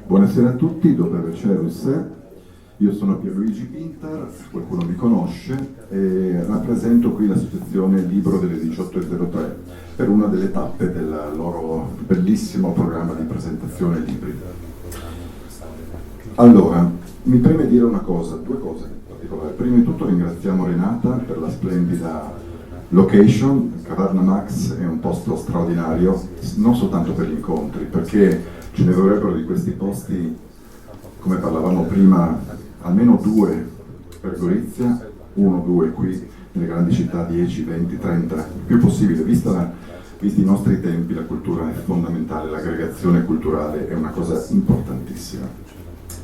Buonasera a tutti, dopo averci Russe. Io sono Pierluigi Pintar, qualcuno mi conosce, e rappresento qui l'associazione Libro delle 18.03 per una delle tappe del loro bellissimo programma di presentazione libri. Allora, mi preme dire una cosa, due cose in particolare. Prima di tutto ringraziamo Renata per la splendida location. Caverna Max è un posto straordinario, non soltanto per gli incontri, perché ce ne dovrebbero di questi posti, come parlavamo prima, almeno due per Gorizia, uno, due qui nelle grandi città, 10, 20, 30, il più possibile. Visti i nostri tempi, la cultura è fondamentale, l'aggregazione culturale è una cosa importantissima.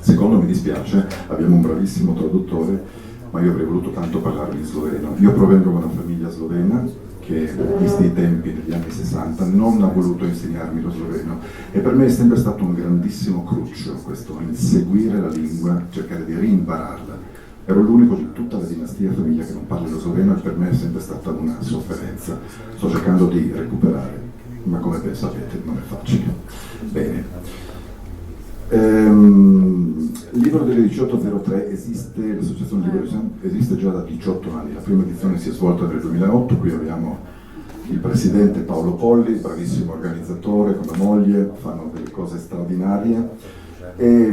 Secondo, mi dispiace, abbiamo un bravissimo traduttore, ma io avrei voluto tanto parlarvi sloveno. Io provengo da una famiglia slovena che, visti i tempi degli anni 60, non ha voluto insegnarmi lo sloveno, e per me è sempre stato un grandissimo cruccio questo inseguire la lingua, cercare di rimpararla. Ero l'unico di tutta la dinastia e famiglia che non parla lo sloveno, e per me è sempre stata una sofferenza. Sto cercando di recuperare, ma come ben sapete non è facile. Bene. Libro delle 18.03 esiste, l'associazione Libro esiste già da 18 anni, la prima edizione si è svolta nel 2008, qui abbiamo il presidente Paolo Polli, bravissimo organizzatore con la moglie, fanno delle cose straordinarie, e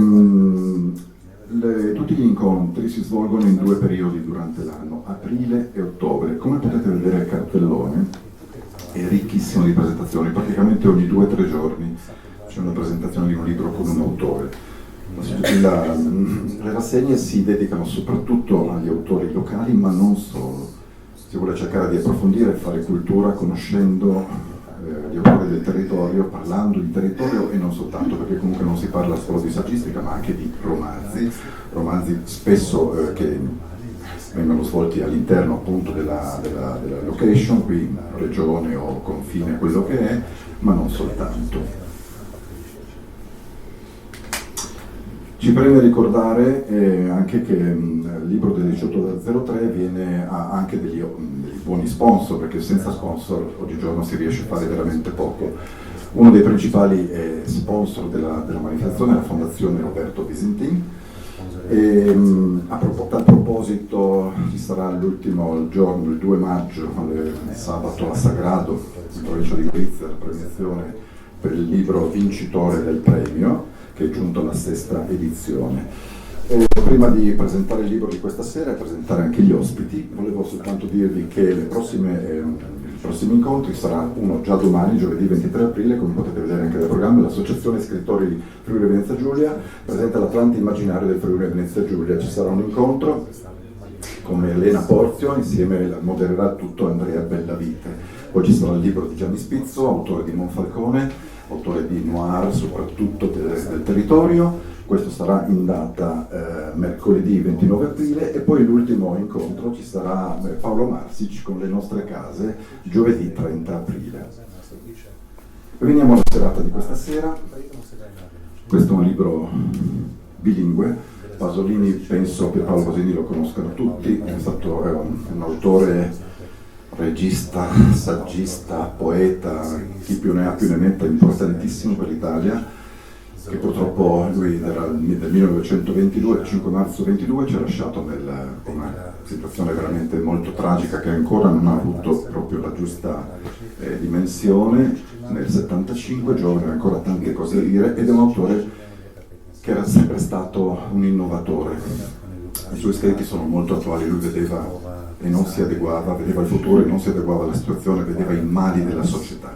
tutti gli incontri si svolgono in due periodi durante l'anno, aprile e ottobre. Come potete vedere il cartellone è ricchissimo di presentazioni, praticamente ogni 2 o 3 giorni c'è una presentazione di un libro con un autore. Le rassegne si dedicano soprattutto agli autori locali, ma non solo. Si vuole cercare di approfondire e fare cultura conoscendo gli autori del territorio, parlando di territorio, e non soltanto, perché comunque non si parla solo di saggistica, ma anche di romanzi spesso che vengono svolti all'interno appunto della location, qui regione o confine, quello che è, ma non soltanto. Ci preme ricordare anche che il libro delle 18.03 ha anche degli buoni sponsor, perché senza sponsor oggigiorno si riesce a fare veramente poco. Uno dei principali sponsor della manifestazione è la Fondazione Roberto Visintin. A proposito, ci sarà l'ultimo giorno, il 2 maggio, sabato a Sagrado, in provincia di Gorizia, la premiazione per il libro vincitore del premio, che è giunto alla 6ª edizione. Prima di presentare il libro di questa sera e presentare anche gli ospiti, volevo soltanto dirvi che i prossimi incontri sarà uno già domani, giovedì 23 aprile, come potete vedere anche dal programma. L'Associazione Scrittori Friuli Venezia Giulia presenta l'Atlante Immaginario del Friuli Venezia Giulia. Ci sarà un incontro con Elena Porzio, insieme modererà tutto Andrea Bellavite. Poi ci sarà il libro di Gianni Spizzo, autore di Monfalcone, autore di noir soprattutto del territorio. Questo sarà in data mercoledì 29 aprile, e poi l'ultimo incontro ci sarà Paolo Marsic con Le nostre case giovedì 30 aprile. Veniamo alla serata di questa sera. Questo è un libro bilingue. Pasolini, penso che Paolo Pasolini lo conoscano tutti, è un autore, regista, saggista, poeta, chi più ne ha più ne metta, importantissimo per l'Italia, che purtroppo lui del 1922, il 5 marzo 22, ci ha lasciato con una situazione veramente molto tragica, che ancora non ha avuto proprio la giusta dimensione. Nel 75, giovane, ancora tante cose da dire, ed è un autore che era sempre stato un innovatore. I suoi scritti sono molto attuali, lui vedeva e non si adeguava, vedeva il futuro e non si adeguava alla situazione, vedeva i mali della società.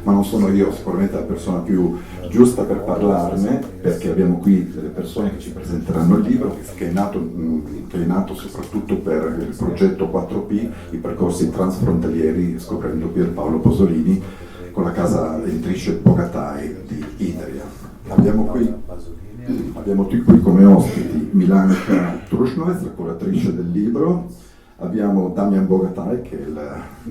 Ma non sono io sicuramente la persona più giusta per parlarne, perché abbiamo qui delle persone che ci presenteranno il libro, che è nato soprattutto per il progetto 4P, i percorsi transfrontalieri, scoprendo Pierpaolo Pasolini, con la casa editrice Bogataj di Idria. Abbiamo qui come ospiti Milanka Trušnovec, la curatrice del libro. Abbiamo Damian Bogataj, che è il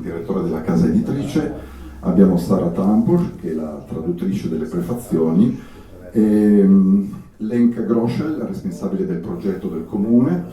direttore della casa editrice, abbiamo Sara Tampur, che è la traduttrice delle prefazioni, e Lenka Groschel, la responsabile del progetto del comune,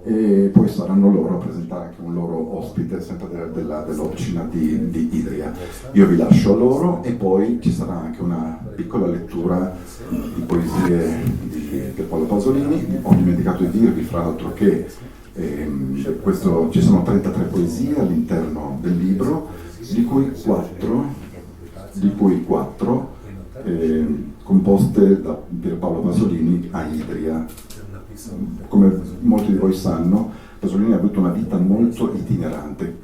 e poi saranno loro a presentare anche un loro ospite sempre dell'Officina di Idria. Io vi lascio a loro e poi ci sarà anche una piccola lettura di poesie di Pier Paolo Pasolini. Ho dimenticato di dirvi fra l'altro che ci sono 33 poesie all'interno del libro, di cui 4 composte da Pier Paolo Pasolini a Idria. Come molti di voi sanno, Pasolini ha avuto una vita molto itinerante,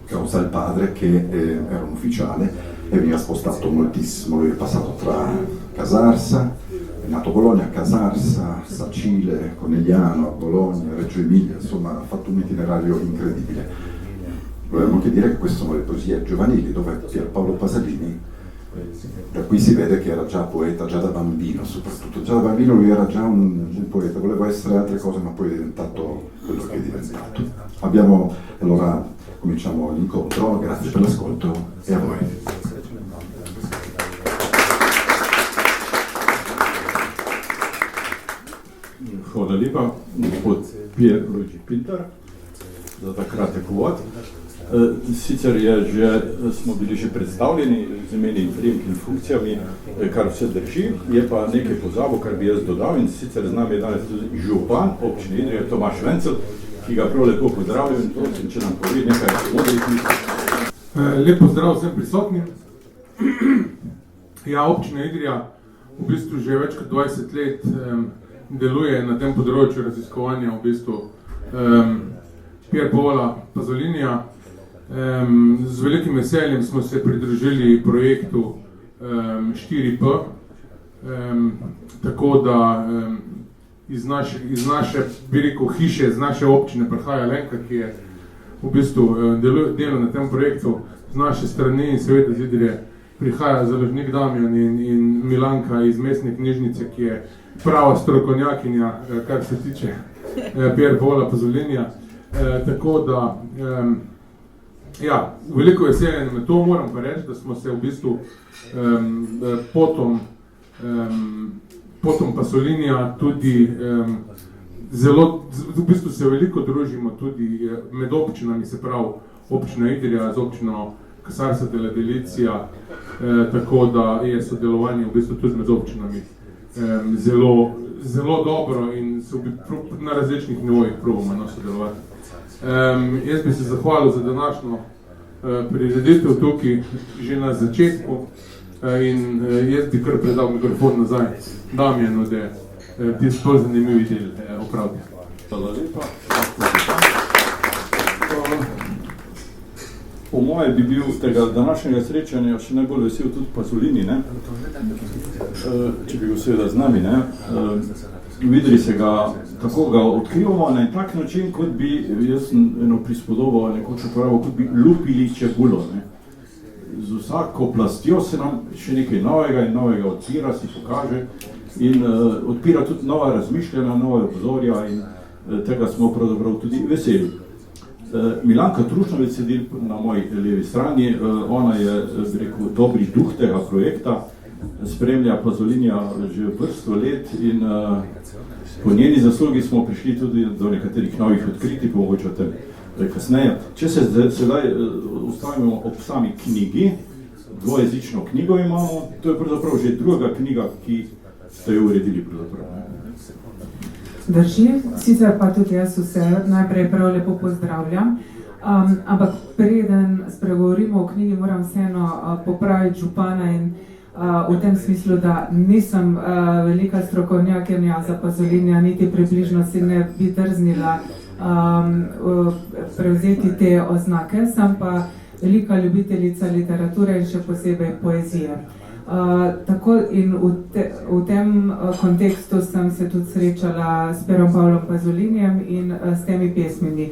causa il padre che era un ufficiale e veniva spostato moltissimo. Lui è passato tra Casarsa, è nato a Bologna, Casarsa, Sacile, Conegliano, Bologna, Reggio Emilia, insomma ha fatto un itinerario incredibile. Volevo anche dire che queste sono le poesie giovanili, dove Pier Paolo Pasolini, da qui si vede che era già poeta, già da bambino soprattutto. Già da bambino lui era già un poeta, voleva essere altre cose ma poi è diventato quello che è diventato. Allora cominciamo l'incontro, grazie per l'ascolto e a voi. Hvala lepa, gospod Pier Luigi Pintar, za ta kratek uvod. Sicer smo bili že predstavljeni z imeni in priimki in funkcijami, kar vse drži, je pa nekaj pozabil, kar bi jaz dodal, in sicer z nami je danes tudi župan občine Idrija Tomaž Vencel, ki ga prav lepo pozdravljam in prosim, če nam pove nekaj modrih misli. Lep pozdrav vsem prisotnim. Ja, občina Idrija v bistvu že več kot 20 let deluje na tem področju raziskovanja v bistvu Pier Paola Pasolinija. Z velikim veseljem smo se pridružili projektu 4P, tako da iz naše, bi rekel, hiše, iz naše občine prihaja Lenka, ki je v bistvu delo na tem projektu z naše strani, in seveda z Idrije prihaja založnik Damjan in Milanka iz mestne knjižnice, ki je prava strokovnjakinja, kar se tiče Pier Paola Pasolinija. Tako da, ja, veliko veselje nam je to, moram pa reči, da smo se v bistvu potom Pasolinija tudi zelo, v bistvu se veliko družimo tudi med občinami, se pravi občina Idrija z občino Casarsa della Delizia, tako da je sodelovanje v bistvu tudi med občinami zelo dobro in se na različnih nivojih probamo sodelovati. Jaz bi se zahvalil za današnjo prireditev tukaj že na začetku in jaz bi kar predal mikrofon nazaj Damjanu, da ti spol zanimivi del opravlja. Hvala lepa. Po moje bi bil tega današnjega srečanja še najbolj vesel tudi Pasolini, ne? Če bi bil seveda z nami, ne? Videli se ga, tako ga odkrivamo na tak način, kot bi, jaz sem eno prispodobo nekoč uporabil, kot bi lupili čebulo, ne? Z vsako plastjo se nam še nekaj novega in novega odpira, si pokaže in odpira tudi nova razmišljanja, nove obzorja in tega smo pravzaprav tudi veseli. Milanka Trušnovec sedi na moji levi strani, ona je, bi rekel, dobri duh tega projekta, spremlja Pasolinija že vrsto let in po njeni zaslugi smo prišli tudi do nekaterih novih odkritij, mogoče o tem kasneje. Če se sedaj ustavimo ob sami knjigi, dvojezično knjigo imamo, to je pravzaprav že druga knjiga, ki ste jo uredili pravzaprav. Drži, sicer pa tudi jaz vse najprej prav lepo pozdravljam, ampak preden spregovorimo o knjigi, moram vseeno popraviti župana in v tem smislu, da nisem velika strokovnjakinja za Pasolinija, niti približno si ne bi drznila prevzeti te oznake, sem pa velika ljubiteljica literature in še posebej poezije. Tako in v tem kontekstu sem se tudi srečala s Pierom Paolom Pasolinijem in s temi pesmimi.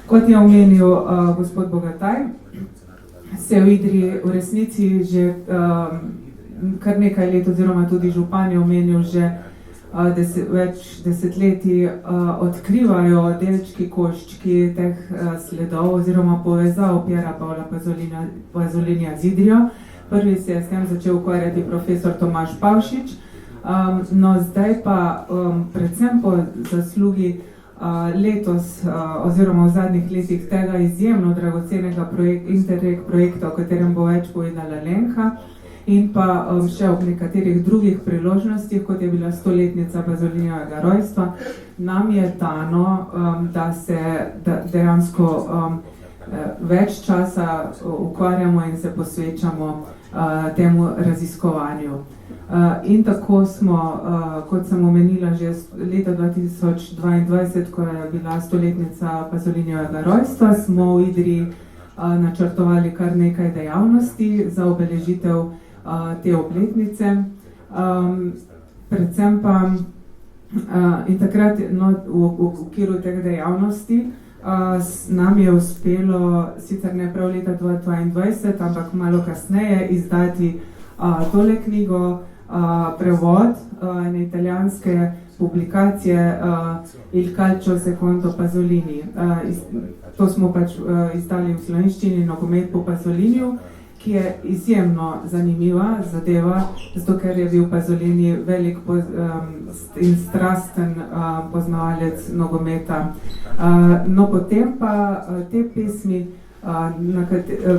Kot je omenil gospod Bogataj, se v Idriji v resnici že kar nekaj let, oziroma tudi župan je omenil že več desetletij, odkrivajo delčki, koščki teh sledov oziroma povezav Piera Paola Pasolinija z Idrijo. Prvi se je s tem začel ukvarjati profesor Tomaž Pavšič, no zdaj pa predvsem po zaslugi Letos oziroma v zadnjih letih tega izjemno dragocenega Interreg projekta, o katerem bo več povedala Lenka, in pa še ob nekaterih drugih priložnostih, kot je bila 100-letnica Pazolinijevega rojstva, nam je dano, da se dejansko več časa ukvarjamo in se posvečamo temu raziskovanju. In tako smo, kot sem omenila, že leta 2022, ko je bila 100-letnica Pazolinijevega rojstva, smo v Idriji načrtovali kar nekaj dejavnosti za obeležitev te obletnice. Predvsem pa in takrat v okviru teh dejavnosti nam je uspelo, sicer ne prav leta 2022, ampak malo kasneje, izdati tole knjigo, prevod ene italijanske publikacije Il calcio secondo Pasolini. To smo pač izdali v slovenščini, Nogomet po Pasoliniju, ki je izjemno zanimiva zadeva, zato ker je bil Pasolini velik in strasten poznavalec nogometa. No, potem pa te pesmi,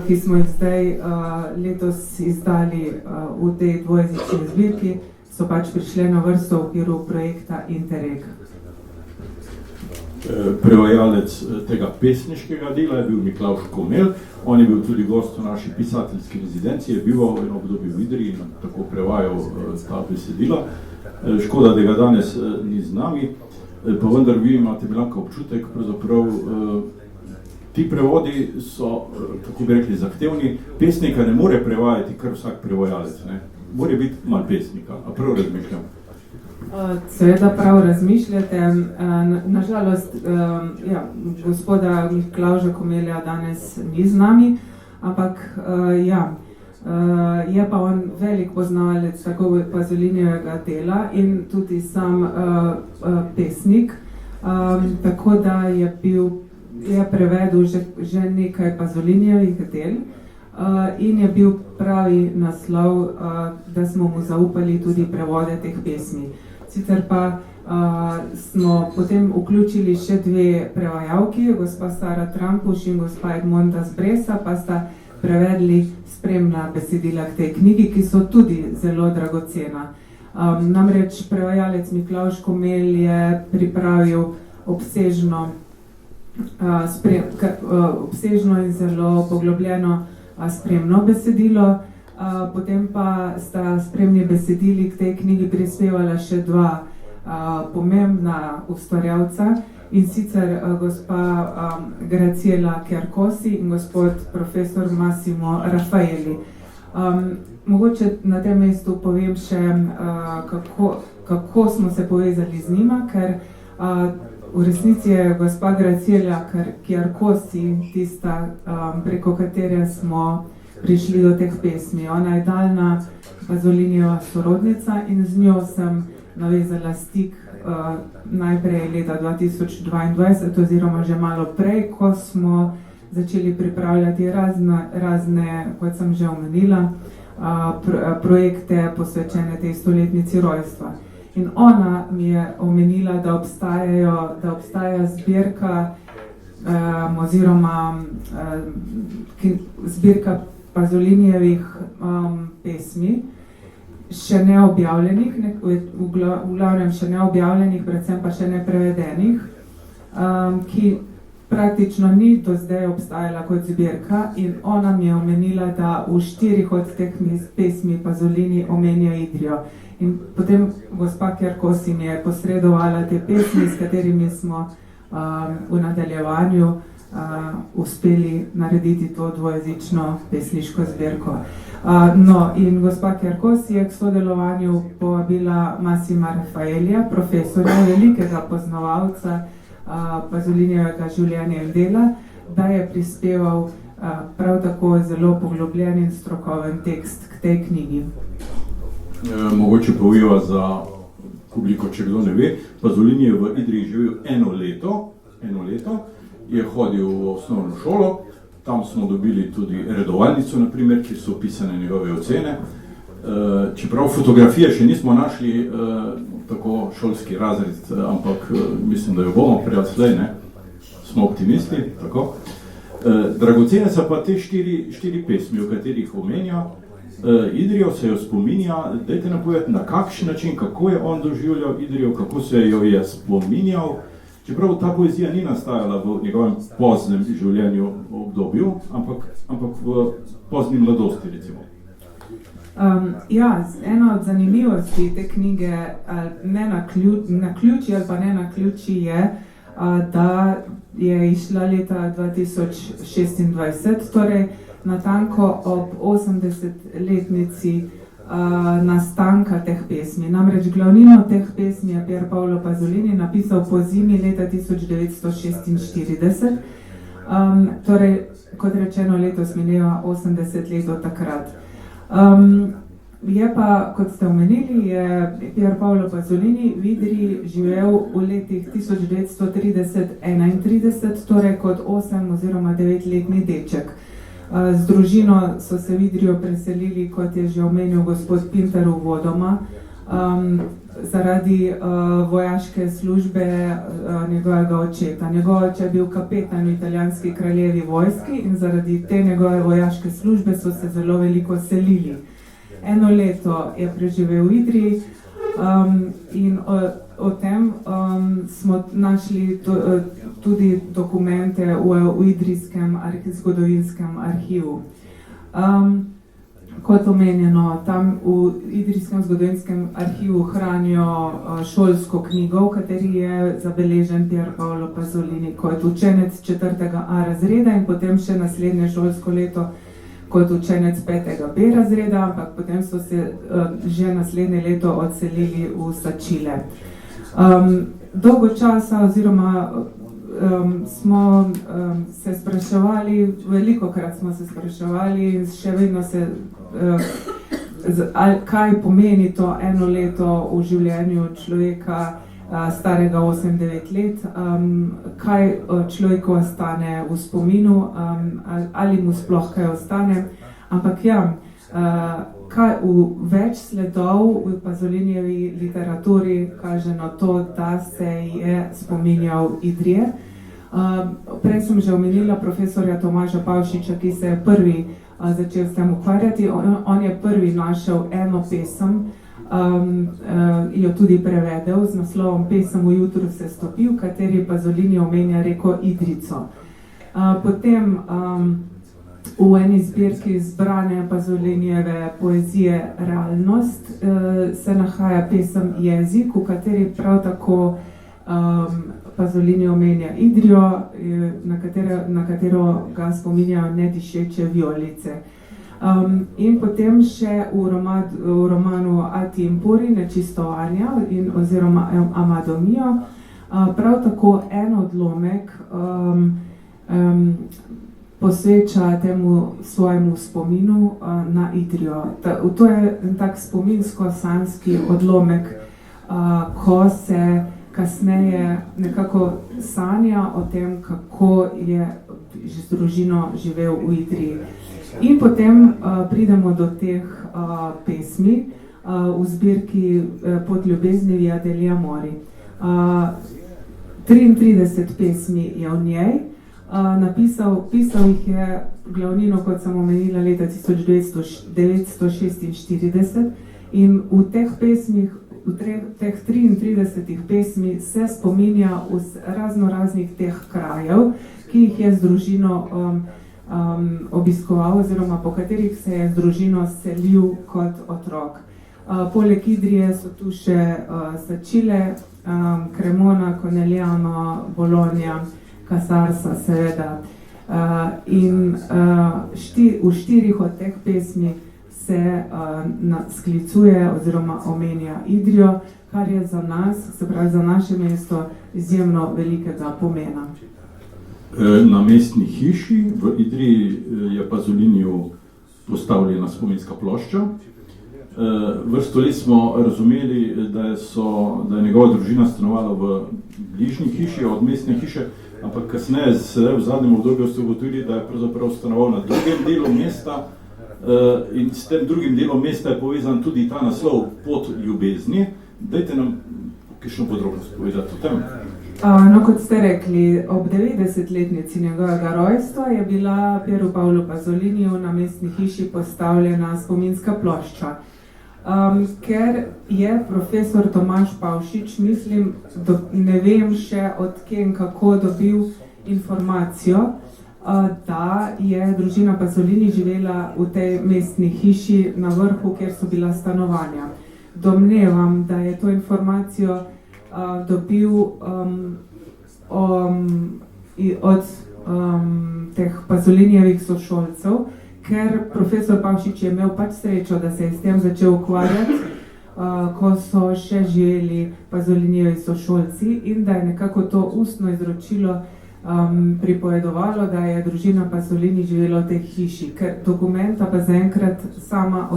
ki smo jih zdaj letos izdali v tej dvojezični zbirki, so pač prišle na vrsto v okviru projekta Interreg. Prevajalec tega pesniškega dela je bil Miklavž Komelj. On je bil tudi gost v naši pisateljski rezidenci, je bival eno obdobje v Idriji in tako prevajal ta besedila. Škoda, da ga danes ni z nami, pa vendar vi imate, Milanka, občutek, pravzaprav ti prevodi so, kako bi rekli, zahtevni. Pesnika ne more prevajati kar vsak prevajalec, ne? Mora biti malo pesnika, a prav razmišljam? Seveda prav razmišljate. Nažalost, gospoda Miklavža Komelja danes ni z nami, ampak je pa on velik poznavalec tako Pazolinijevega dela in tudi sam pesnik, tako da je prevedel že nekaj Pazolinijevih del in je bil pravi naslov, da smo mu zaupali tudi prevode teh pesmi. Sicer pa smo potem vključili še dve prevajalki, gospa Sara Trampuš in gospa Edmonda Zbresa, pa sta prevedli spremna besedila k tej knjigi, ki so tudi zelo dragocena. Namreč prevajalec Miklavž Komelj je pripravil obsežno in zelo poglobljeno spremno besedilo, potem pa sta spremni besedili k tej knjigi prispevala še dva pomembna ustvarjalca, in sicer gospa Graciela Chiarcosi in gospod profesor Massimo Raffaeli. Mogoče na tem mestu povem še, kako smo se povezali z njima, ker v resnici je gospa Graciela Chiarcosi tista, preko katere smo prišli do teh pesmi. Ona je daljna Pazolinijeva sorodnica in z njo sem navezala stik najprej leta 2022 oziroma že malo prej, ko smo začeli pripravljati razne, kot sem že omenila, projekte posvečene tej 100-letnici rojstva. In ona mi je omenila, da obstaja zbirka oziroma zbirka Pazolinijevih pesmi, še neobjavljenih, v glavnem še neobjavljenih, predvsem pa še neprevedenih, ki praktično ni do zdaj obstajala kot zbirka, in ona mi je omenila, da v 4 od teh pesmi Pazolini omenja Idrijo. In potem gospa Chiarcosi mi je posredovala te pesmi, s katerimi smo v nadaljevanju uspeli narediti to dvojezično pesniško zbirko. No, in gospa Chiarcosi je k sodelovanju povabila Massima Raffaelija, profesorja, velikega poznavalca Pazolinijevega življenja in dela, da je prispeval prav tako zelo poglobljen in strokoven tekst k tej knjigi. Mogoče poveva za publiko, če kdo ne ve, Pazolini je v Idriji živel eno leto, je hodil v osnovno šolo, tam smo dobili tudi redovalnico, naprimer, kjer so opisane njegove ocene. Čeprav fotografije še nismo našli tako šolski razred, ampak mislim, da jo bomo prijatelj, ne? Smo optimisti, tako. Dragocene so pa te štiri pesmi, o katerih omenja. Idrijo se jo spominja, dajte napovedati, na kakšen način, kako je on doživljal Idrijo, kako se jo je spominjal. Čeprav ta poezija ni nastajala v njegovem poznem življenju obdobju, ampak v pozni mladosti, recimo. Ena od zanimivosti te knjige, naključje ali pa ne naključje, je, da je išla leta 2026, torej natanko ob 80-letnici nastanka teh pesmi. Namreč glavnino teh pesmi je Pier Paolo Pasolini napisal po zimi leta 1946, torej, kot rečeno, letos mineva 80 let od takrat. Je pa, kot ste omenili, je Pier Paolo Pasolini v Idriji živel v letih 1930-31, torej kot 8 oziroma 9-letni deček. Z družino so se v Idrijo preselili, kot je že omenil gospod Pintar uvodoma, zaradi vojaške službe njegovega očeta. Njegov oče je bil kapetan v italijanski kraljevi vojski in zaradi te njegove vojaške službe so se zelo veliko selili. Eno leto je preživel v Idriji in o tem smo našli tudi dokumente v idrijskem zgodovinskem arhivu. Kot omenjeno, tam v idrijskem zgodovinskem arhivu hranijo šolsko knjigo, v kateri je zabeležen Pier Paolo Pasolini kot učenec 4. A razreda in potem še naslednje šolsko leto kot učenec 5. B razreda, ampak potem so se že naslednje leto odselili v Sačile. Dolgo časa oziroma smo se spraševali, velikokrat smo se spraševali, še vedno se, kaj pomeni to eno leto v življenju človeka starega 8-9 let, kaj človeku ostane v spominu, ali mu sploh kaj ostane, ampak kaj v več sledov v Pasolinijevi literaturi kaže na to, da se je spominjal Idrije. Prej sem že omenila profesorja Tomaža Pavšiča, ki se je prvi začel s tem ukvarjati. On je prvi našel eno pesem, jo tudi prevedel z naslovom Pesem v jutru se stopi, v kateri Pasolini omenja reko Idrico. Potem v eni zbirki zbrane Pasolinijeve poezije Realnost se nahaja pesem Jezik, v kateri prav tako Pasolini omenja Idrijo, na katero ga spominjajo nedišeče vijolice. In potem še v romanu Ati Impuri, Nečistovanja oziroma Amadomijo, prav tako en odlomek posveča temu svojemu spominu na Idrijo. To je tak spominsko-sanski odlomek, ko se kasneje nekako sanja o tem, kako je z družino živel v Idriji. In potem pridemo do teh pesmi v zbirki Pot ljubezni via degli amori. 33 pesmi je v njej. Pisal jih je glavnino, kot sem omenila, leta 1946 in v teh pesmih, v teh 33 pesmi se spominja raznih teh krajev, ki jih je z družino obiskoval oziroma po katerih se je z družino selil kot otrok. Poleg Idrije so tu še Sačile, Cremona, Conegliano, Bologna, Casarsa seveda. In v 4 od teh pesmi se sklicuje oziroma omenja Idrijo, kar je za nas, se pravi za naše mesto, izjemno velikega pomena. Na mestni hiši v Idriji je Pasoliniju postavljena spominska plošča. Vrsto let smo razumeli, da je njegova družina stanovala v bližnji hiši od mestne hiše, ampak kasneje v zadnjem obdobju ste ugotovili, da je pravzaprav stanoval na drugem delu mesta, in s tem drugim delom mesta je povezan tudi ta naslov Pot ljubezni. Dajte nam kakšno podrobnost povedati o tem. No, kot ste rekli, ob 90-letnici njegovega rojstva je bila Pieru Pavlu Pazoliniju na mestni hiši postavljena spominska plošča. Ker je profesor Tomaž Pavšič, mislim, ne vem še od kje in kako dobil informacijo, da je družina Pazolini živela v tej mestni hiši na vrhu, kjer so bila stanovanja. Domnevam, da je to informacijo dobil od teh Pazolinijevih sošolcev, ker profesor Pavšič je imel pač srečo, da se je s tem začel ukvarjati, ko so še živeli Pazolinijevi sošolci in da je nekako to ustno izročilo pripovedovalo, da je družina Pazolini živela v tej hiši, ker dokumenta pa zaenkrat sama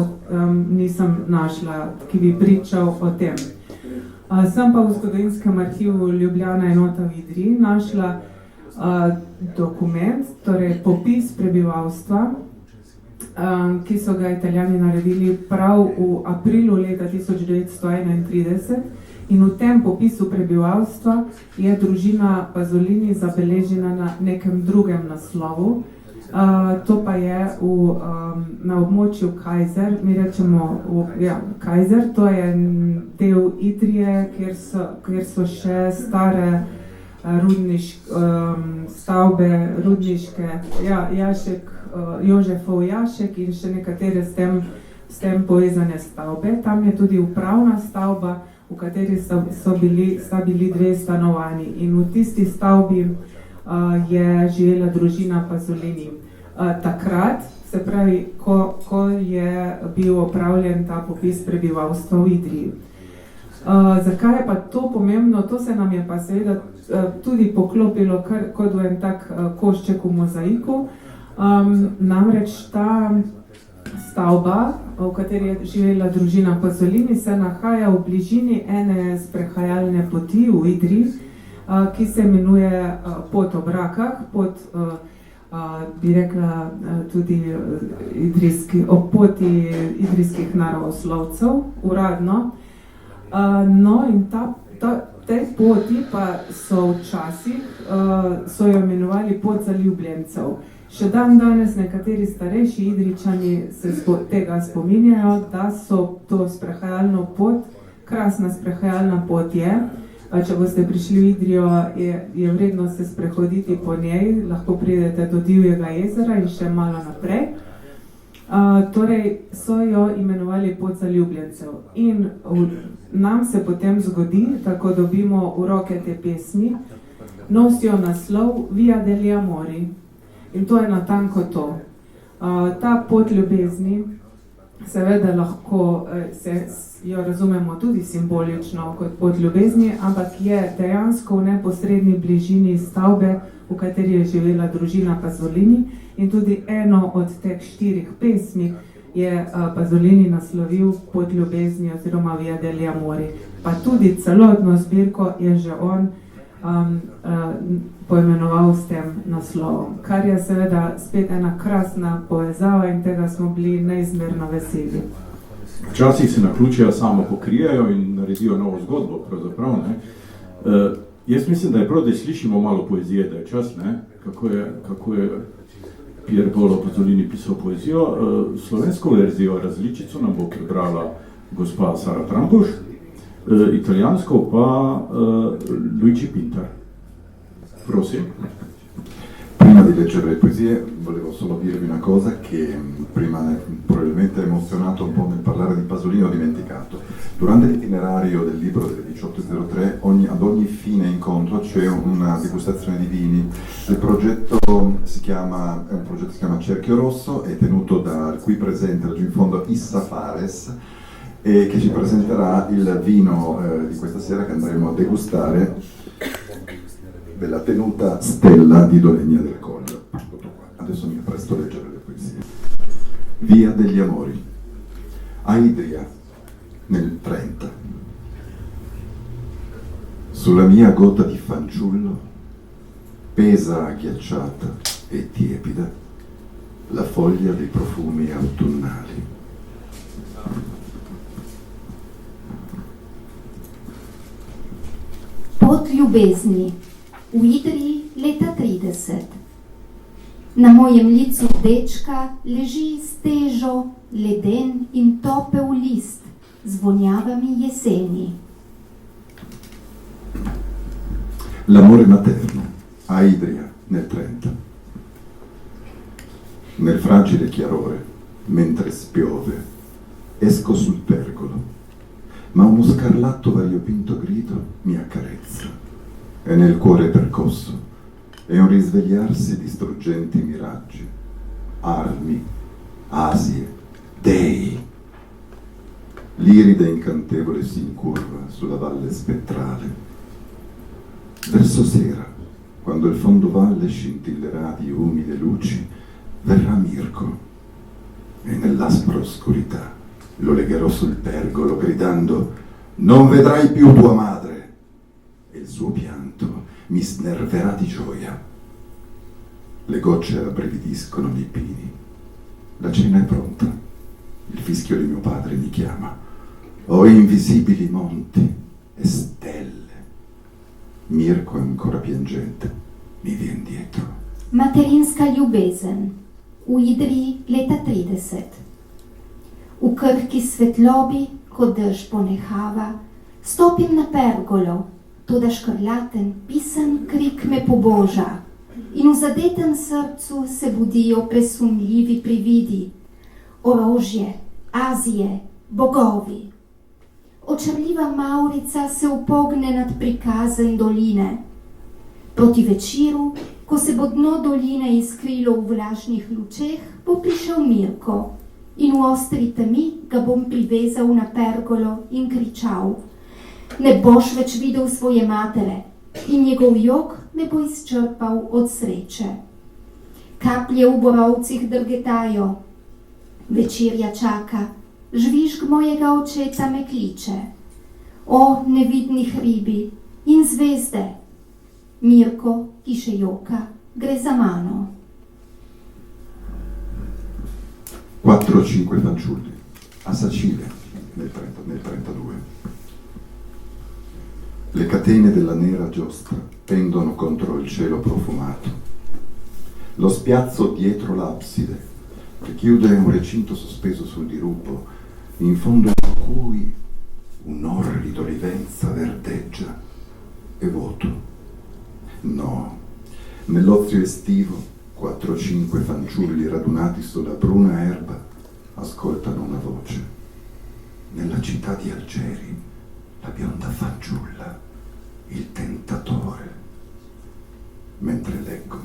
nisem našla, ki bi pričal o tem. Sem pa v Zgodovinskem arhivu Ljubljana enota v Idriji našla dokument, torej popis prebivalstva, ki so ga Italijani naredili prav v aprilu leta 1931 in v tem popisu prebivalstva je družina Pazolini zabeležena na nekem drugem naslovu. To pa je na območju Kajzer, mi rečemo Kajzer, to je del Idrije, kjer so še stare stavbe, rudniške, Jožefov jašek in še nekatere s tem povezane stavbe. Tam je tudi upravna stavba, v kateri sta bili dve stanovanji in v tisti stavbi je živela družina Pazolini. Takrat, se pravi, ko je bil opravljen ta popis prebivalstva v Idriji. Zakaj je pa to pomembno? To se nam je pa seveda tudi poklopilo kot v en tak košček v mozaiku. Namreč ta stavba, v kateri je živela družina Pazolini, se nahaja v bližini ene sprehajalne poti v Idriji, ki se imenuje Pot ob Rakah, bi rekla tudi ob poti idrijskih naravoslovcev, uradno. No in tej poti pa so včasih, so jo imenovali Pot zaljubljencev. Še dan danes nekateri starejši Idrijčani se tega spominjajo, da so to sprehajalno pot, krasna sprehajalna pot je. Če boste prišli v Idrijo, je vredno se sprehoditi po njej, lahko pridete do Divjega jezera in še malo naprej. Torej so jo imenovali Pot zaljubljencev. In nam se potem zgodi, tako dobimo v roke te pesmi, nosijo naslov Via degli Amori. In to je natanko to. Ta pot ljubezni, seveda lahko jo razumemo tudi simbolično kot pot ljubezni, ampak je dejansko v neposredni bližini stavbe, v kateri je živela družina Pazolini in tudi eno od teh 4 pesmi je Pazolini naslovil Pot ljubezni oziroma Via degli Amori. Pa tudi celotno zbirko je že on poimenoval s tem naslovom, kar je seveda spet ena krasna povezava in tega smo bili neizmerno veseli. Včasih se naključja samo pokrijejo in naredijo novo zgodbo, pravzaprav, ne. Jaz mislim, da je prav, da slišimo malo poezije, da je čas, ne, kako je Pier Paolo Pazolini pisal poezijo. Slovensko verzijo, različico nam bo prebrala gospa Sara Trampuš, italijansko pa Luigi Pintar. Prosim. Prima di leggere le poesie volevo solo dirvi una cosa che prima probabilmente emozionato un po' nel parlare di Pasolini ho dimenticato. Durante l'itinerario del libro delle 18.03 ad ogni fine incontro c'è una degustazione di vini. Il progetto si chiama Cerchio Rosso, è tenuto dal qui presente laggiù in fondo Issa Fares, e che ci presenterà il vino di questa sera che andremo a degustare, della tenuta Stella di Dolegna del Colle. Adesso mi appresto a leggere le poesie. Via degli Amori. A Idria, nel 30. Sulla mia gota di fanciullo, pesa agghiacciata e tiepida, la foglia dei profumi autunnali. Pot ljubezni, v Idriji leta 30. Na mojem licu dečka leži stežo leden in topel list z vonjavami jeseni. L'amore materno, a Idria, nel 30. Nel fragile chiarore, mentre spiove, esco sul pergolo, ma uno scarlatto variopinto grido mi accarezza, e nel cuore percosso è un risvegliarsi di struggenti miraggi, armi, asie, dei. L'iride incantevole si incurva sulla valle spettrale. Verso sera, quando il fondovalle scintillerà di umide luci, verrà Mirko e nell'aspra oscurità lo legherò sul pergolo gridando: non vedrai più tua madre, e il suo pianto mi snerverà di gioia. Le gocce abbrividiscono nei pini, la cena è pronta, il fischio di mio padre mi chiama. Ho invisibili monti e stelle. Mirko è ancora piangente, mi vien dietro. Materinska ljubezen, v Idriji leta 30. V krhki svetlobi, ko dež ponehava, stopim na pergolo, toda škrlaten, pisan krik me poboža in v zadetem srcu se budijo presunljivi prividi, orožje, Azije, bogovi. Očarljiva Maurica se upogne nad prikaze in doline. Proti večeru, ko se bo dno doline iskrilo v vlažnih lučeh, bo prišel Mirko in v ostri temi ga bom privezal na pergolo in kričal: ne boš več videl svoje matere, in njegov jok me bo izčrpal od sreče. Kaplje v borovcih drgetajo, večerja čaka, žvižg mojega očeta me kliče. O nevidni hribi in zvezde, Mirko, ki še joka, gre za mano. 4-5 fanciulli, a Sacile, nel 32. Le catene della nera giostra pendono contro il cielo profumato. Lo spiazzo dietro l'abside, che chiude un recinto sospeso sul dirupo, in fondo a cui un'orrida olivenza verdeggia, è vuoto. No, nell'ozio estivo 4-5 fanciulli radunati sulla bruna erba ascoltano una voce. Nella città di Algeri, la bionda fanciulla, il tentatore. Mentre leggo,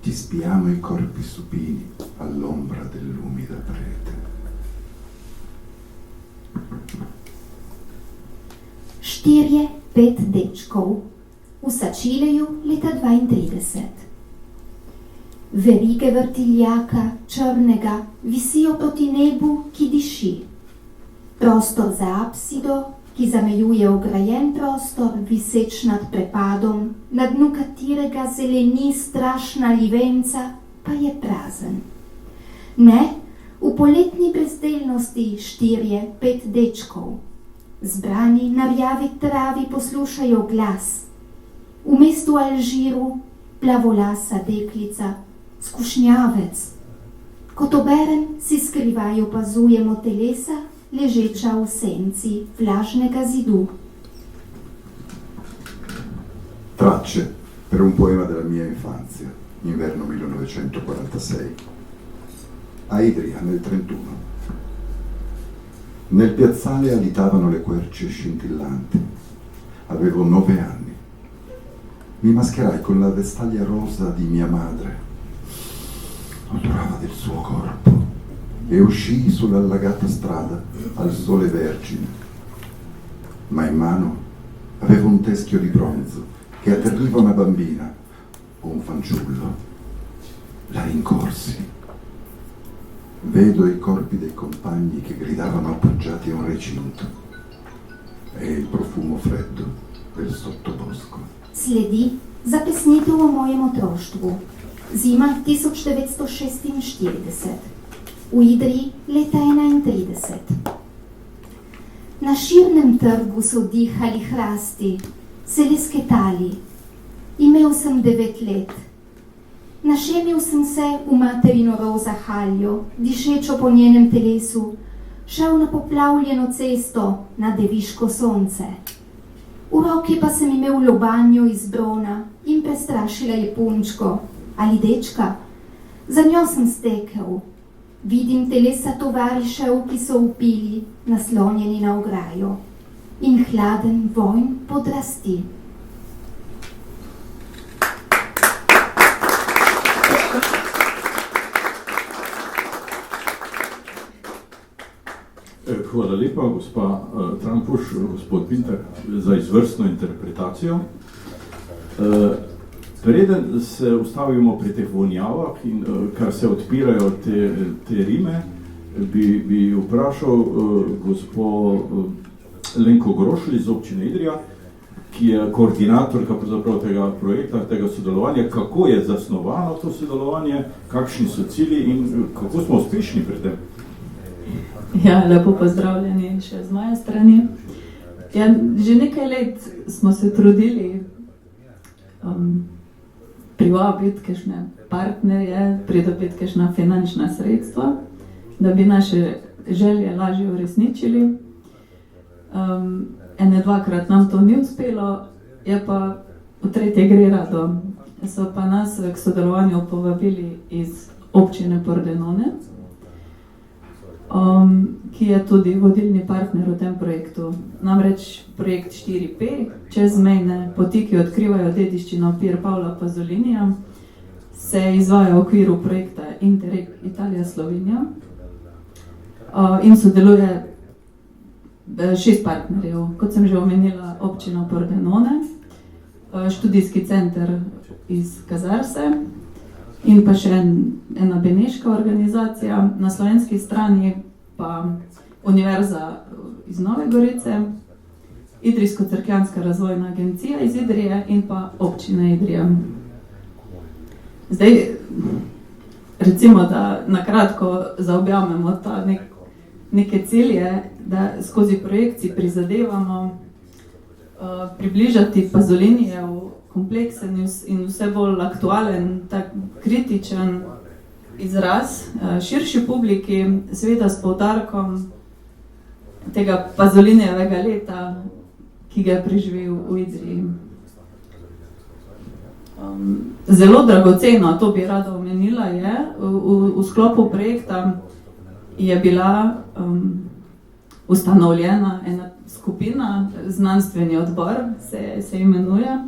ti spiamo i corpi supini all'ombra dell'umida prete. Štirje, 5 dečkov, v Sačileju leta 32. Verige vrtiljaka, črnega, visijo proti nebu, ki diši. Prostor za apsido, ki zamejuje ograjen prostor, viseč nad prepadom, na dnu katerega zeleni strašna livenca, pa je prazen. Ne, v poletni brezdelnosti 4-5 dečkov. Zbrani na rjavi travi poslušajo glas. V mestu Alžiru plavolasa deklica, skušnjavec. Kot oberem, si skrivaj opazujemo telesa, ležeča v senci vlažnega zidu. Tracce per un poema della mia infanzia, inverno 1946. A Idria, nel 31. Nel piazzale alitavano le querce scintillanti. Avevo 9 anni. Mi mascherai con la vestaglia rosa di mia madre. Odorava del suo corpo e uscii sull'allagata strada al sole vergine. Ma in mano avevo un teschio di bronzo che atterriva una bambina o un fanciullo. La rincorsi. Vedo i corpi dei compagni che gridavano appoggiati a un recinto e il profumo freddo del sottobosco. Sledi zapesnitev o mojem otroštvu. Zima 1946, v Idriji leta 1931. Na širnem trgu so dihali hrasti, se lesketali. Imel sem 9 let. Našemil sem se v materino roza haljo, dišečo po njenem telesu, šel na poplavljeno cesto na deviško sonce. V roki pa sem imel lobanjo iz brona in prestrašila je punčko ali dečka. Za njo sem stekel. Vidim telesa tovarišev, ki so upili, naslonjeni na ograjo, in hladen vonj podrasti. Hvala lepa, gospa Trampuš, gospod Pinter, za izvrstno interpretacijo. Preden se ustavimo pri teh vonjavah in kar se odpirajo te rime, bi vprašal gospod Lenko Grošelj iz občine Idrija, ki je koordinatorka tega projekta, tega sodelovanja, kako je zasnovano to sodelovanje, kakšni so cilji in kako smo uspešni pri tem. Ja, lepo pozdravljeni še z moje strani. Ja, že nekaj let smo se trudili privabiti kakšne partnerje, pridobiti kakšna finančna sredstva, da bi naše želje lažje uresničili. Ene dvakrat nam to ni uspelo, je pa v tretje gre rado. So pa nas k sodelovanju povabili iz občine Pordenone, ki je tudi vodilni partner v tem projektu. Namreč projekt 4P, čezmejne poti, ki odkrivajo dediščino Pier Paola Pasolinija, se izvaja v okviru projekta Interreg Italija-Slovenija in sodeluje 6 partnerjev. Kot sem že omenila, občina Pordenone, študijski center iz Kazarse in pa še ena beneška organizacija, na slovenski strani pa Univerza iz Nove Gorice, Idrijsko-Cerkljanska razvojna agencija iz Idrije in pa občina Idrija. Zdaj, recimo, da nakratko zaobjamemo ta neke cilje, da skozi projekt si prizadevamo približati Pasolinijev kompleksen in vse bolj aktualen, tak kritičen izraz širši publiki, seveda s poudarkom tega Pasolinijevega leta, ki ga je preživel v Idriji. Zelo dragoceno, to bi rada omenila, je, v sklopu projekta je bila ustanovljena ena skupina, znanstveni odbor se imenuje,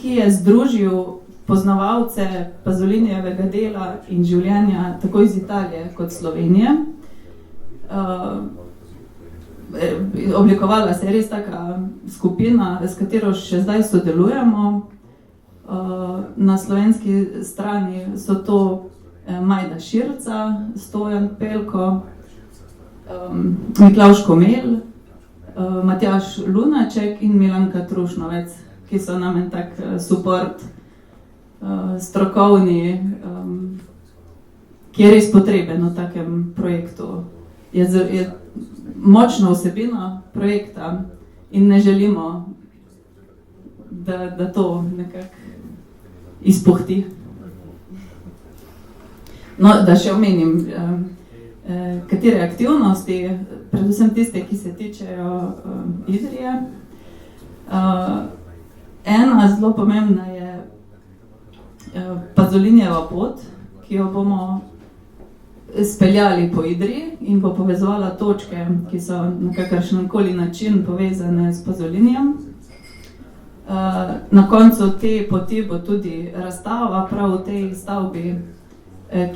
ki je združil poznavalce Pasolinijevega dela in življenja tako iz Italije kot Slovenije. Oblikovala se je res taka skupina, s katero še zdaj sodelujemo. Na slovenski strani so to Majda Širca, Stojan Pelko, Miklavž Komel, Matjaž Lunaček in Milanka Trušnovec, ki so nam en tak support strokovni, ki je res potreben v takem projektu. Je močna vsebina projekta in ne želimo, da to nekako izpuhti. No, da še omenim, katere aktivnosti, predvsem tiste, ki se tičejo Idrije. Ena zelo pomembna je Pasolinijeva pot, ki jo bomo speljali po Idriji in bo povezovala točke, ki so na kakršenkoli način povezane s Pasolinijem. Na koncu te poti bo tudi razstava prav v tej stavbi,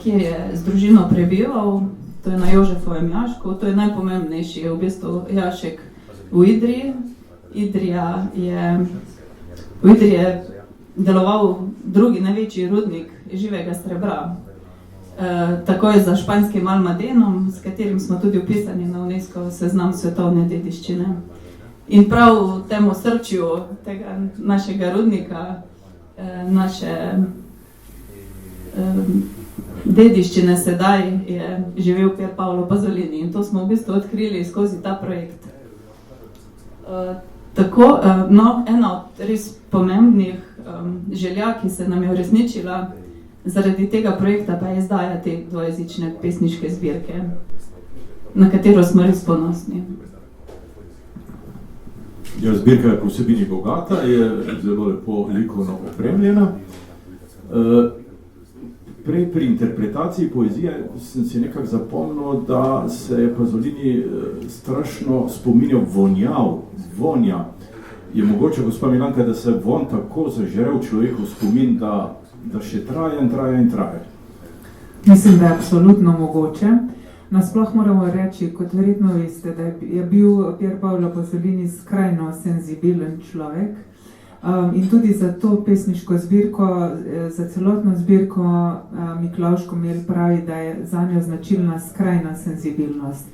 kjer je z družino prebival, to je na Jožefovem jašku, to je najpomembnejši v bistvu jašek v Idriji. V Idriji je deloval drugi največji rudnik živega srebra, takoj za španskim Almadenom, s katerim smo tudi vpisani na UNESCO seznam svetovne dediščine. In prav v tem osrčju tega našega rudnika, naše dediščine sedaj je živel Pier Paolo Pasolini in to smo v bistvu odkrili skozi ta projekt. Ena od res pomembnih želja, ki se nam je uresničila zaradi tega projekta, pa je izdaja te dvojezične pesniške zbirke, na katero smo res ponosni. Ja, zbirka je po vsebini bogata, je zelo lepo likovno opremljena. Prej pri interpretaciji poezije sem si nekako zapomnil, da se je Pasolini strašno spominjal vonja. Je mogoče, gospa Milanka, da se von tako zažre v človeku spomin, da še traje in traje in traje? Mislim, da je absolutno mogoče. Nasploh moramo reči, kot verjetno veste, da je bil Pier Paolo Pasolini skrajno senzibilen človek. In tudi za to pesniško zbirko, za celotno zbirko Miklavž Komelj pravi, da je zanjo značilna skrajna senzibilnost.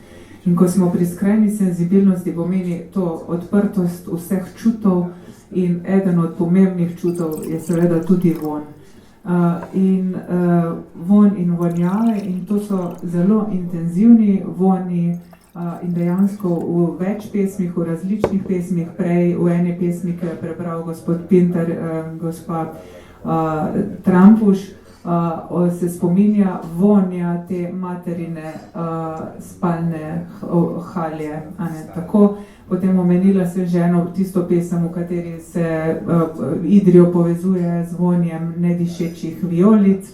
In ko smo pri skrajni senzibilnosti, pomeni to odprtost vseh čutov in eden od pomembnih čutov je seveda tudi von. Von in vonjave in to so zelo intenzivni voni in dejansko v več pesmih, v različnih pesmih, prej v eni pesmi, ki je prebral gospod Pinter, gospa Trampuš, se spominja vonja te materine spalne halje. Tako, potem omenila sem že eno tisto pesem, v kateri se Idrijo povezuje z vonjem nedišečih vijolic.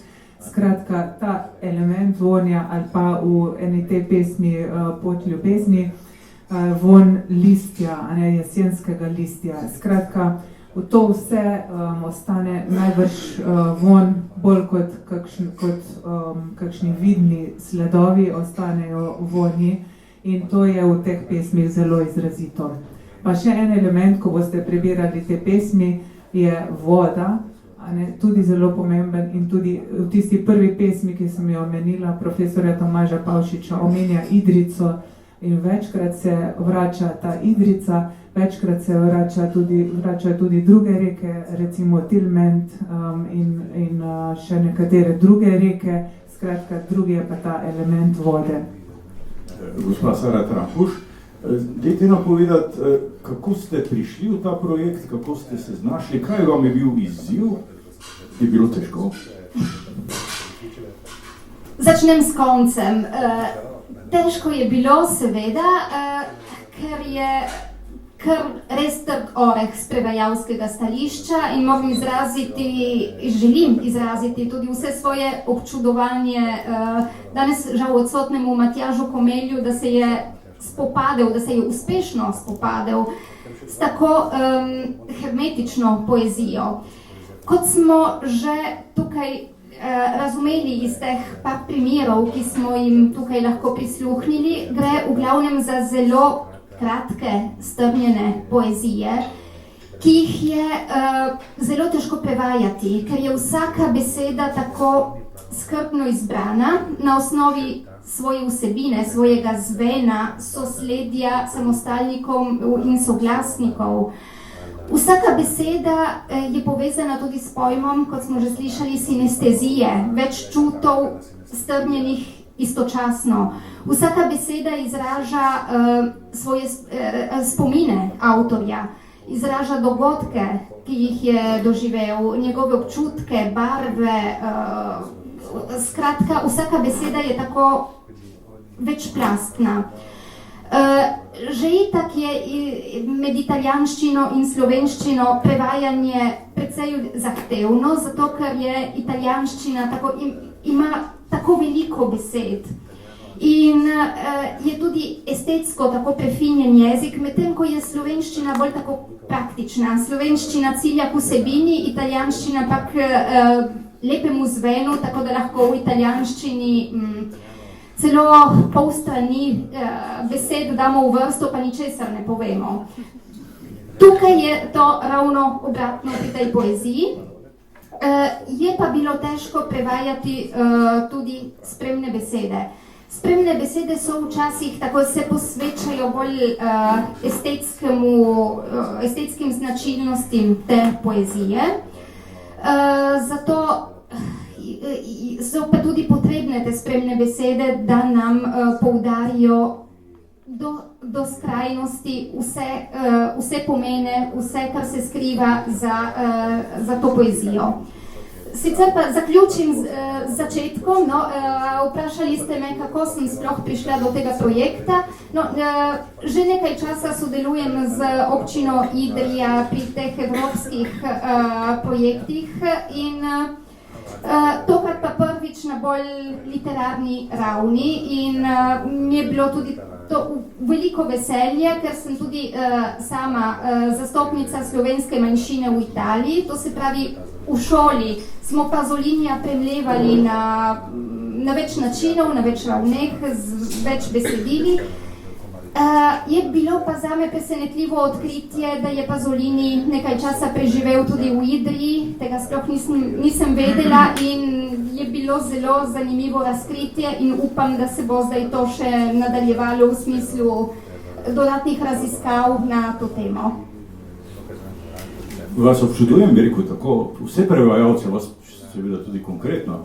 Skratka, ta element vonja ali pa v eni tej pesmi Pot ljubezni, von listja, jesenskega listja. Skratka, v to vse ostane najbrž von, bolj kot kakšni vidni sledovi ostanejo vonji in to je v teh pesmih zelo izrazito. Pa še en element, ko boste prebirali te pesmi, je voda, tudi zelo pomemben in tudi v tisti prvi pesmi, ki sem jo omenila, profesorja Tomaža Pavšiča, omenja Idrico in večkrat se vrača ta Idrica, večkrat se vračajo tudi druge reke, recimo Tilment in še nekatere druge reke, skratka drugi je pa ta element vode. Gospa Sara Trampuš, dajte nam povedati, kako ste prišli v ta projekt, kako ste se znašli, kaj vam je bil izziv? Je bilo težko? Začnem s koncem. Težko je bilo, seveda, ker je res trd oreh z prevajalskega stališča in želim izraziti tudi vse svoje občudovanje danes žal odsotnemu Matjažu Komelju, da se je uspešno spopadel s tako hermetično poezijo. Kot smo že tukaj razumeli iz teh par primerov, ki smo jim tukaj lahko prisluhnili, gre v glavnem za zelo kratke, strnjene poezije, ki jih je zelo težko prevajati, ker je vsaka beseda tako skrbno izbrana na osnovi svoje vsebine, svojega zvena, sosledja, samostalnikov in soglasnikov. Vsaka beseda je povezana tudi s pojmom, kot smo že slišali, sinestezije, več čutov strnjenih istočasno. Vsaka beseda izraža svoje spomine avtorja, izraža dogodke, ki jih je doživel, njegove občutke, barve. Skratka, vsaka beseda je tako večplastna. Že itak je med italijanščino in slovenščino prevajanje precej zahtevno, zato ker je italijanščina ima tako veliko besed in je tudi estetsko tako prefinjen jezik, medtem ko je slovenščina bolj tako praktična. Slovenščina cilja k vsebini, italijanščina pa k lepemu zvenu, tako da lahko v italijanščini celo pol strani besed damo v vrsto, pa ničesar ne povemo. Tukaj je to ravno obratno pri tej poeziji. Je pa bilo težko prevajati tudi spremne besede. Spremne besede so včasih tako se posvečajo bolj estetskim značilnostim te poezije. Zato so pa tudi potrebne te spremne besede, da nam poudarijo do skrajnosti vse pomene, vse, kar se skriva za to poezijo. Sicer pa zaključim z začetkom. Vprašali ste me, kako sem sploh prišla do tega projekta. Že nekaj časa sodelujem z občino Idrija pri teh evropskih projektih in tokrat pa prvič na bolj literarni ravni in mi je bilo tudi to veliko veselje, ker sem tudi sama zastopnica slovenske manjšine v Italiji, to se pravi v šoli smo Pazolinija premlevali na več načinov, na več ravneh, z več besedili. Je bilo pa zame presenetljivo odkritje, da je Pasolini nekaj časa preživel tudi v Idriji, tega sploh nisem vedela in je bilo zelo zanimivo razkritje in upam, da se bo zdaj to še nadaljevalo v smislu dodatnih raziskav na to temo. Vas občudujem, bi rekel, tako vse prevajalce, vas seveda tudi konkretno,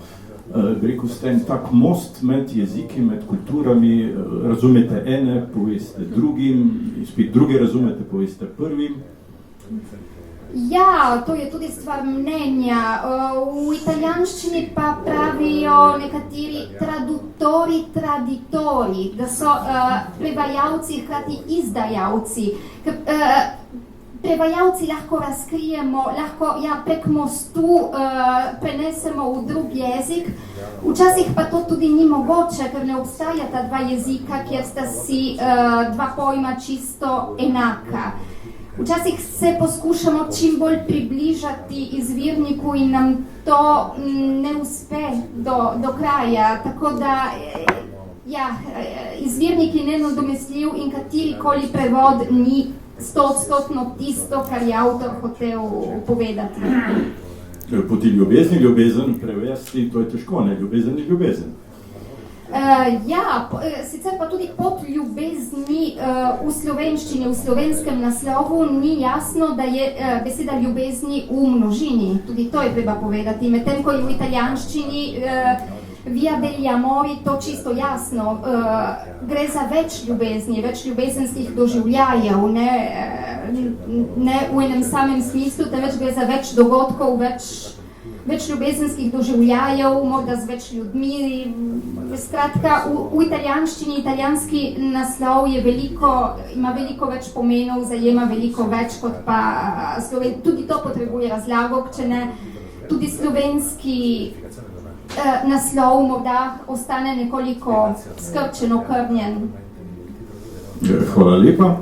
bi rekel, ste en tak most med jeziki, med kulturami, razumete ene, poveste drugim, spet druge razumete, poveste prvim. Ja, to je tudi stvar mnenja. V italijanščini pa pravijo nekateri traditori, da so prevajalci hkrati izdajalci. Prevajalci lahko razkrijemo, lahko prek mostu prenesemo v drug jezik. Včasih pa to tudi ni mogoče, ker ne obstajata dva jezika, kjer sta si dva pojma čisto enaka. Včasih se poskušamo čim bolj približati izvirniku in nam to ne uspe do kraja, tako da izvirnik je nenadomestljiv in katerikoli prevod ni 100% tisto, kar je avtor hotel povedati. Poti ljubezen prevesti, to je težko, ne? Ljubezen je ljubezen. Sicer pa tudi pot ljubezni v slovenščini, v slovenskem naslovu ni jasno, da je beseda ljubezni v množini. Tudi to je treba povedati. Medtem ko je v italijanščini Via degli amori to čisto jasno. Gre za več ljubezni, več ljubezenskih doživljajev, ne v enem samem smislu, temveč gre za več dogodkov, več ljubezenskih doživljajev, morda z več ljudmi. Skratka, v italijanščini, italijanski naslov je ima veliko več pomenov, zajema veliko več kot pa tudi to potrebuje razlago, če ne tudi slovenski naslov morda ostane nekoliko skrčen, okrnjen. Hvala lepa.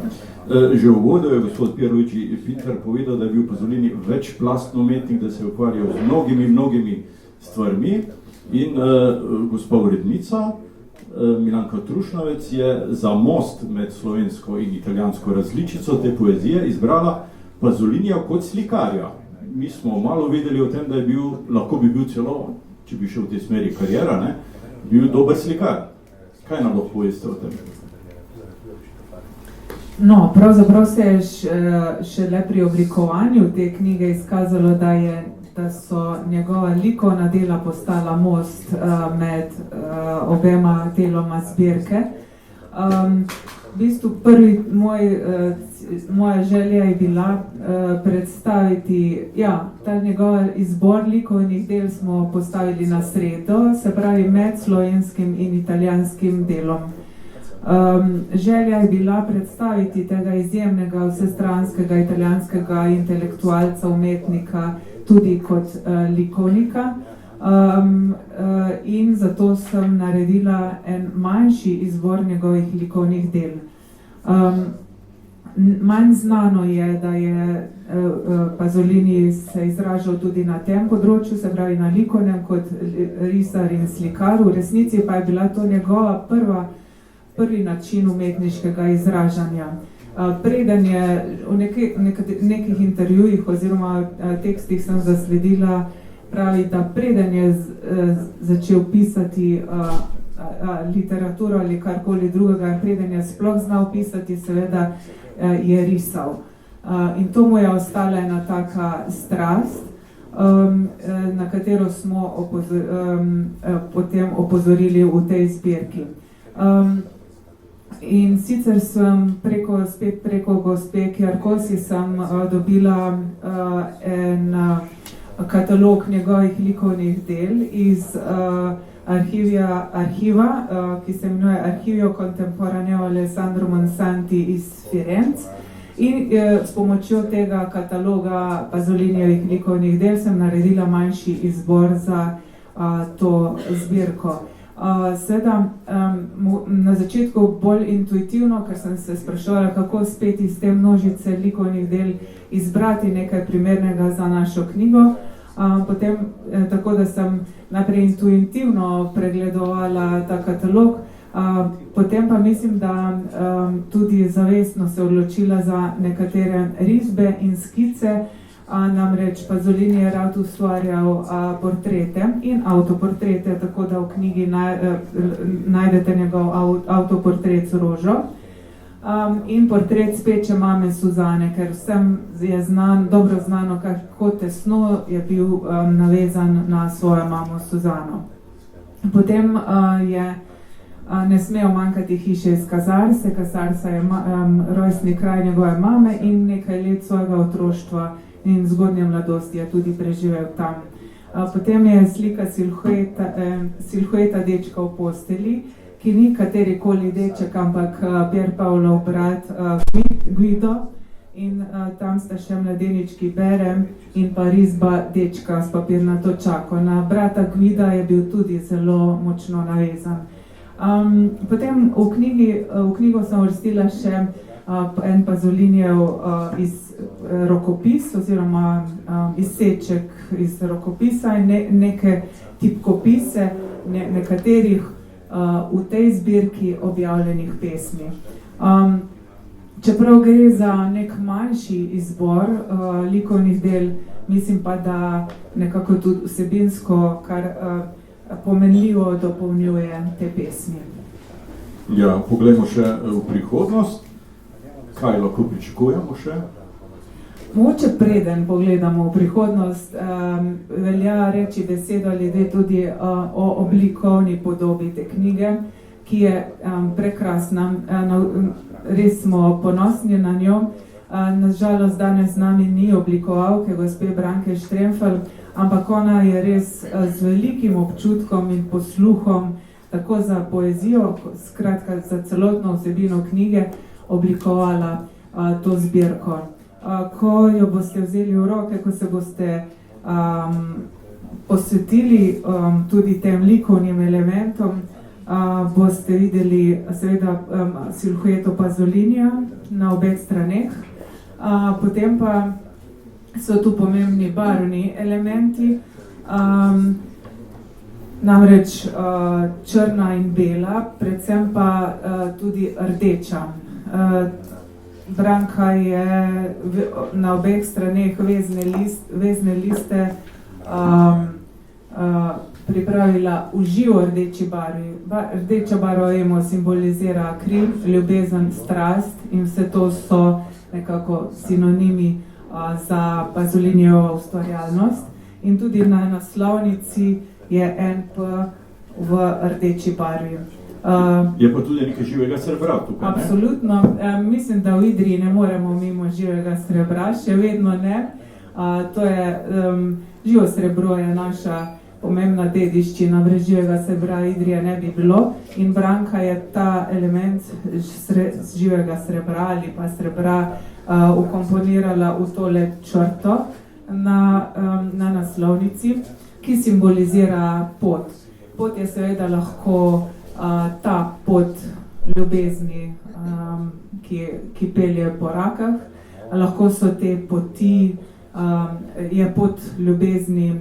Že v uvodu je gospod Pierluigi Pintar povedal, da je bil Pasolini večplastni umetnik, da se je ukvarjal z mnogimi stvarmi in gospa urednica Milanka Trušnovec je za most med slovensko in italijansko različico te poezije izbrala Pasolinija kot slikarja. Mi smo malo vedeli o tem, da je lahko bi bil celo, če bi šel v tej smeri karijera, bil dober slikar. Kaj nam lahko poveste o tem? No, pravzaprav se je šele pri oblikovanju te knjige izkazalo, da so njegova likovna dela postala most med obema deloma zbirke. V bistvu moja želja je bila predstaviti, ta njegov izbor likovnih del smo postavili na sredo, se pravi med slovenskim in italijanskim delom. Želja je bila predstaviti tega izjemnega vsestranskega italijanskega intelektualca, umetnika, tudi kot likovnika. In zato sem naredila en manjši izbor njegovih likovnih del. Manj znano je, da je Pasolini se izražal tudi na tem področju, se pravi na likovnem kot risar in slikar. V resnici pa je bila to njegova prvi način umetniškega izražanja. Preden je v nekih intervjujih oziroma tekstih sem zasledila, pravi, da preden je začel pisati literaturo ali karkoli drugega, preden je sploh znal pisati, seveda je risal. In to mu je ostala ena taka strast. na katero smo potem opozorili v tej zbirki. In sicer sem preko gospe Kjarkosi sem dobila en katalog njegovih likovnih del iz arhiva, ki se imenuje Archivio Contemporaneo Alessandro Monsanti iz Firenze. In s pomočjo tega kataloga Pazolinijevih likovnih del sem naredila manjši izbor za to zbirko. Seveda, na začetku bolj intuitivno, ker sem se spraševala, kako spet iz te množice likovnih del izbrati nekaj primernega za našo knjigo. Potem, tako da sem najprej intuitivno pregledovala ta katalog, potem pa mislim, da tudi zavestno se odločila za nekatere risbe in skice, namreč Pasolini je rad ustvarjal portrete in avtoportrete, tako da v knjigi najdete njegov avtoportret z rožo in portret speče mame Suzane, ker vsem je dobro znano, kako tesno je bil navezan na svojo mamo Suzano. Potem je ne smejo manjkati hiše iz Casarse. Casarsa je rojstni kraj njegove mame in nekaj let svojega otroštva in zgodnje mladosti je tudi preživel tam. Potem je slika silhueta dečka v posteli, ki ni katerikoli deček, ampak Pier Paolov brat Guido in tam sta še mladenički Berem in pa risba dečka s papirnato čako. Na brata Guida je bil tudi zelo močno navezan. Potem v knjigo sem uvrstila še en Pasolinijev rokopis oziroma izseček iz rokopisa in neke tipkopise nekaterih v tej zbirki objavljenih pesmi. Čeprav gre za nek manjši izbor likovnih del, mislim pa, da nekako tudi vsebinsko kar pomenljivo dopolnjuje te pesmi. Ja, poglejmo še v prihodnost. Kaj lahko pričakujemo še? Mogoče preden pogledamo v prihodnost, velja reči besedo ali dve tudi o oblikovni podobi te knjige, ki je prekrasna. Res smo ponosni na njo. Nažalost, danes z nami ni oblikovalke gospe Branke Štremfelj, ampak ona je res z velikim občutkom in posluhom, tako za poezijo, skratka za celotno vsebino knjige, oblikovala to zbirko. Ko jo boste vzeli v roke, ko se boste posvetili tudi tem likovnim elementom, boste videli seveda silhueto Pasolinija na obeh straneh. Potem pa so tu pomembni barvni elementi, namreč črna in bela, predvsem pa tudi rdeča. Branka je na obeh straneh vezne liste pripravila v živo rdeči barvi. Rdeča barva, vemo, simbolizira akril, ljubezen, strast in vse to so nekako sinonimi za Pasolinijevo ustvarjalnost. In tudi na naslovnici je NP v rdeči barvi. Je pa tudi nekaj živega srebra tukaj, ne? Absolutno. Mislim, da v Idriji ne moremo mimo živega srebra, še vedno ne. To je, živo srebro je naša pomembna dediščina, brez živega srebra Idrije ne bi bilo. In Branka je ta element živega srebra ali pa srebra ukomponirala v tole črto na naslovnici, ki simbolizira pot. Pot je seveda lahko ta pot ljubezni, ki pelje po rakah. Lahko so te poti, je pot ljubezni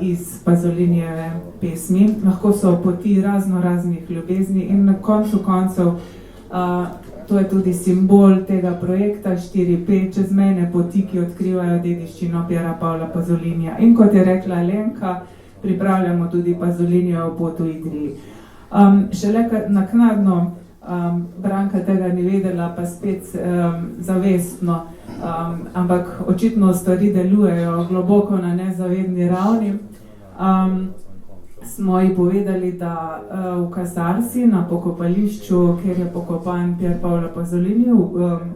iz Pasolinijeve pesmi. Lahko so poti raznih ljubezni in na koncu koncev to je tudi simbol tega projekta 4P, čezmejne poti, ki odkrivajo dediščino Piera Paola Pasolinija. In kot je rekla Alenka, pripravljamo tudi Pasolinijevo pot v Idriji. Šele naknadno Branka tega ni vedela, pa spet zavestno ampak očitno stvari delujejo globoko na nezavedni ravni. Smo ji povedali, da v Casarsi, na pokopališču, kjer je pokopan Pier Paolo Pasolini,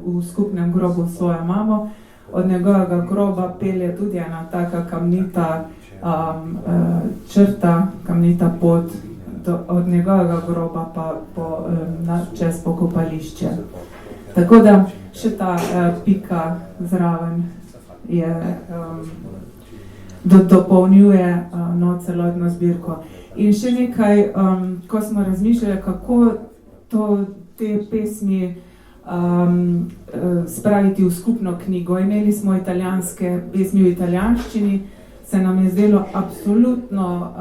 v skupnem grobu s svojo mamo, od njegovega groba pelje tudi ena taka kamnita črta, kamnita pot, od njegovega groba pa čez pokopališče. Tako da še ta pika zraven je dopolnjuje celotno zbirko. In še nekaj, ko smo razmišljali, kako te pesmi spraviti v skupno knjigo. Imeli smo italijanske pesmi v italijanščini, se nam je zdelo absolutno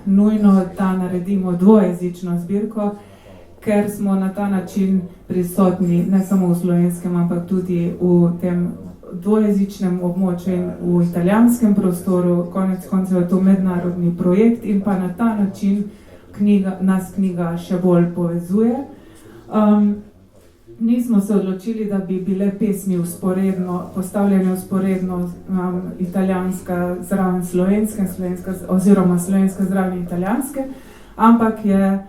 nujno, da naredimo dvojezično zbirko, ker smo na ta način prisotni ne samo v slovenskem, ampak tudi v tem dvojezičnem območju in v italijanskem prostoru. Konec koncev je to mednarodni projekt in pa na ta način nas knjiga še bolj povezuje. Nismo se odločili, da bi bile pesmi postavljene usporedno, italijanska zraven slovenske, oziroma slovenska zraven italijanske, ampak je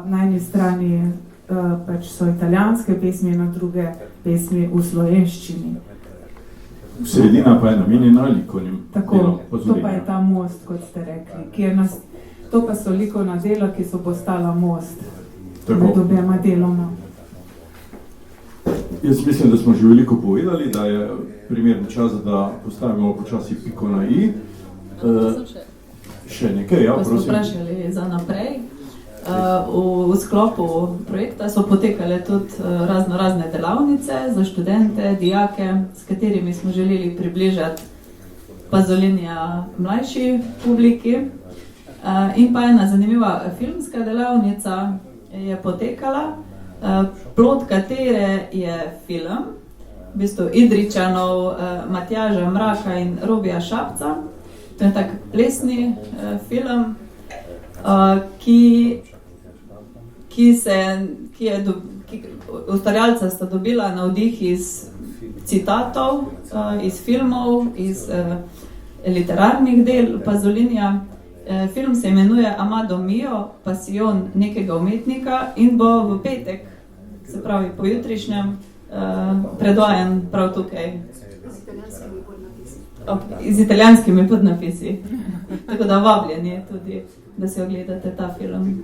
na eni strani pač so italijanske pesmi, na druge pesmi v slovenščini. Sredina pa je namenjena likovnim delom. Tako, to pa je ta most, kot ste rekli, to pa so likovna dela, ki so postala most med obema deloma. Jaz mislim, da smo že veliko povedali, da je primeren čas, da postavimo počasi piko na i. Še nekaj, ja, prosim. Ko smo vprašali za naprej, v sklopu projekta so potekale tudi razne delavnice za študente, dijake, s katerimi smo želeli približati Pasolinija mlajši publiki. In pa ena zanimiva filmska delavnica je potekala, plod katere je film, v bistvu Idrijčanov, Matjaža Mraka in Robija Šapca. To je tak plesni film, ki ustvarjalca sta dobila navdih iz citatov, iz filmov, iz literarnih del Pasolinija. Film se imenuje Amado Mio, Pasijon nekega umetnika in bo v petek, se pravi po jutrišnjem, predvajan prav tukaj. Z italijanskimi podnapisi. Tako da vabljeni tudi, da si ogledate ta film.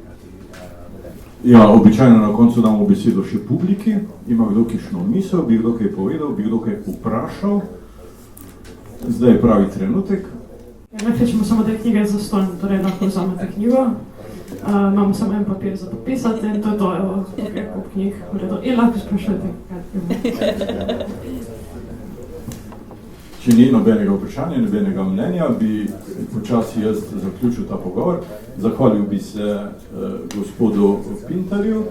Ja, običajno na koncu damo besedo še publiki. Ima kdo kakšno misel, bi kdo kaj povedal, bi kdo kaj vprašal. Zdaj je pravi trenutek. Najprej imamo samo 2 knjige za stonj, torej lahko vzamete knjigo. Imamo samo en papir za podpisati in to je to, evo, tukaj kup knjig, v redu. In lahko sprašujete, kaj. Če ni nobenega vprašanja, nobenega mnenja, bi počasi jaz zaključil ta pogovor. Zahvalil bi se gospodu Pintarju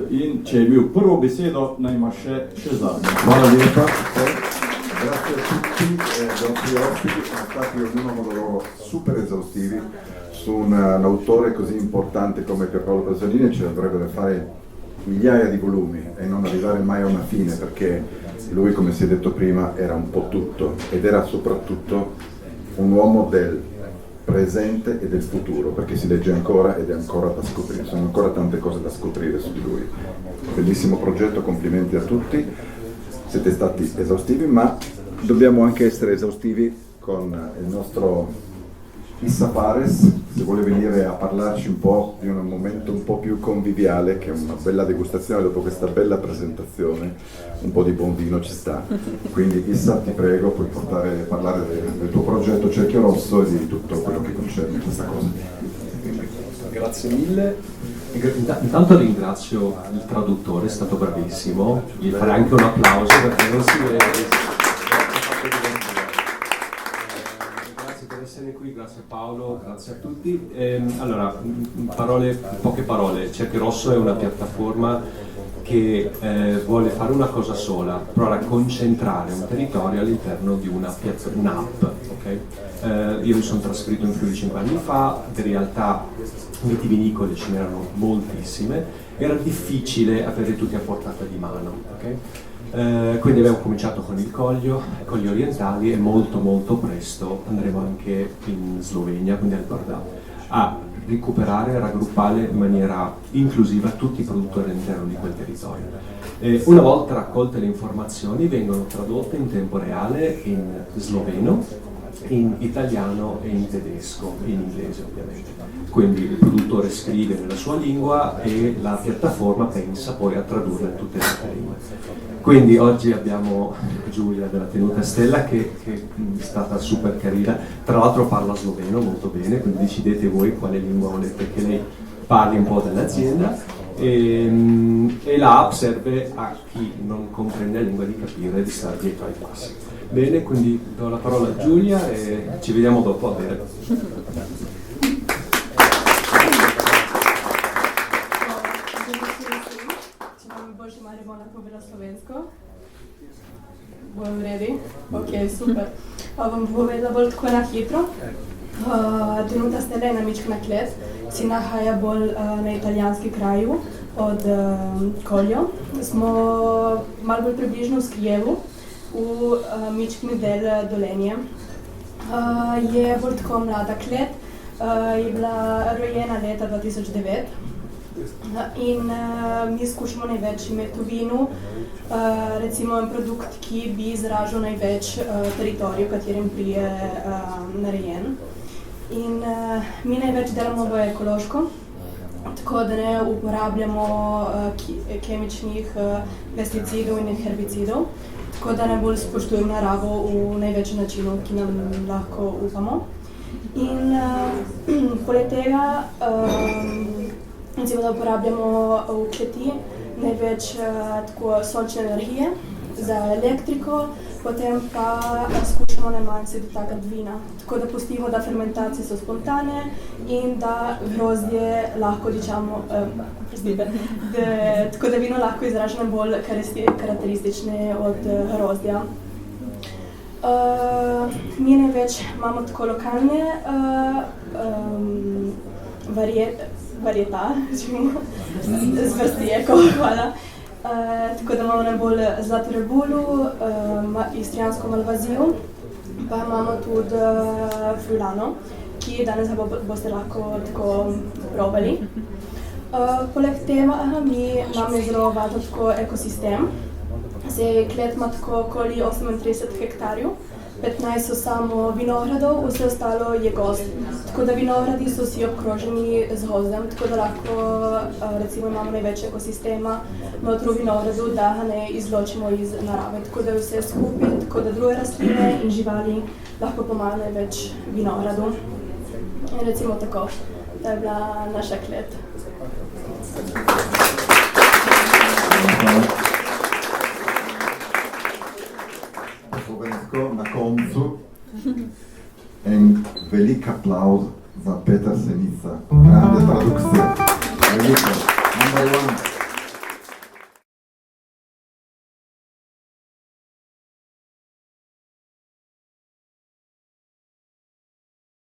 in če je imel prvo besedo, naj ima še zadnjo. Hvala lepa. Grazie a tutti i nostri ospiti, sono stati ognuno con loro super esaustivi su un autore così importante come Pier Paolo Pasolini. Ci dovrebbero fare migliaia di volumi e non arrivare mai a una fine, perché lui, come si è detto prima, era un po' tutto ed era soprattutto un uomo del presente e del futuro, perché si legge ancora ed è ancora da scoprire, sono ancora tante cose da scoprire su di lui. Bellissimo progetto, complimenti a tutti. Siete stati esaustivi, ma dobbiamo anche essere esaustivi con il nostro Issa Pares, se vuole venire a parlarci un po' di un momento un po' più conviviale, che è una bella degustazione dopo questa bella presentazione, un po' di buon vino ci sta. Quindi Issa, ti prego, puoi parlare del tuo progetto Cerchio Rosso e di tutto quello che concerne questa cosa. Grazie mille. Intanto ringrazio il traduttore, è stato bravissimo, gli farei anche un applauso perché non si vede. Grazie per essere qui, grazie Paolo, grazie a tutti. Allora, poche parole. Cerchio Rosso è una piattaforma che vuole fare una cosa sola, provare a concentrare un territorio all'interno di un'app. Okay? Io mi sono trasferito in Friuli 5 anni fa, in realtà vitivinicole ce n'erano moltissime, era difficile avere tutti a portata di mano. Okay? Quindi abbiamo cominciato con il Coglio, con gli orientali e molto presto andremo anche in Slovenia, quindi al Bardà, a recuperare e raggruppare in maniera inclusiva tutti i produttori all'interno di quel territorio. Una volta raccolte le informazioni vengono tradotte in tempo reale in sloveno, in italiano e in tedesco, in inglese ovviamente. Quindi il produttore scrive nella sua lingua e la piattaforma pensa poi a tradurla in tutte le altre lingue. Quindi oggi abbiamo Giulia della Tenuta Stella che è stata super carina, tra l'altro parla sloveno molto bene, quindi decidete voi quale lingua volete che lei parli un po' dell'azienda, e l'app serve a chi non comprende la lingua di capire, di stare dietro ai passi. Bene, quindi do la parola a Giulia e ci vediamo dopo a bere. Boljši Maribor lahko bila slovensko. Bojo v redu? Ok, super. Bom povedala bolj tako na hitro. Tenuta Stella je namičkana klet, si nahaja bolj na italijanski kraju od Koljo. Smo malo bolj približno v Skrijevu, v mičkni del Dolenje. Je bolj tako mlada klet, je bila rojena leta 2009. In mi skušamo največ imeti v vinu, recimo en produkt, ki bi izražal največ teritorij, v katerem prije narejen. In mi največ delamo v ekološko, tako da ne uporabljamo kemičnih pesticidov in herbicidov, tako da najbolj spoštujemo naravo v največ načinov, ki nam lahko upamo. In poleg tega recimo, da uporabljamo v kleti največ tako sončne energije za elektriko, potem pa skušamo najmanj se dotakati vina. Tako da pustimo, da fermentacije so spontane in da grozdje lahko dičamo, tako da vino lahko izraža bolj karakteristične od grozdja. Mi največ imamo tako lokalne varieta, zvrsti eko, hvala. Tako da imamo najbolj Zlato Rebulu, istrijansko Malvazijo, pa imamo tudi Friulano, ki danes boste lahko tako probali. Poleg tega mi imamo zelo važno tako ekosistem. Klet ima tako okoli 38 hektarjev, 15 so samo vinogradov, vse ostalo je gozd. Tako da vinogradi so vsi obkroženi z gozdem, tako da lahko recimo imamo največ ekosistema notri v vinogradu, da ga ne izločimo iz narave. Tako da je vse skupaj, tako da druge rastline in živali lahko pomagajo največ vinogradu. In recimo tako, da je bila naša klet. Na koncu en velik aplauz za Petra Senica.